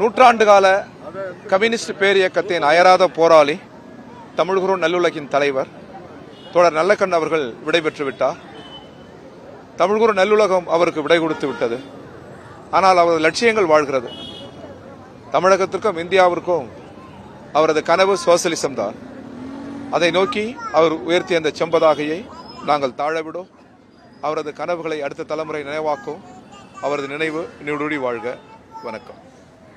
நூற்றாண்டு கால கம்யூனிஸ்ட் பேரியக்கத்தின் அயராத போராளி, தமிழ்குரு நல்லுலகின் தலைவர் தோழர் நல்லக்கண் அவர்கள் விடைபெற்று விட்டார். தமிழ்குரு நல்லுலகம் அவருக்கு விடை கொடுத்து விட்டது. ஆனால் அவரது லட்சியங்கள் வாழ்கிறது. தமிழகத்திற்கும் இந்தியாவிற்கும் அவரது கனவு சோசலிசம் தான். அதை நோக்கி அவர் உயர்த்திய அந்த செம்பதாகையை நாங்கள் தாழவிடும். அவரது கனவுகளை அடுத்த தலைமுறை நினைவாக்கும். அவரது நினைவு நீடூழி வாழ்க. வணக்கம்.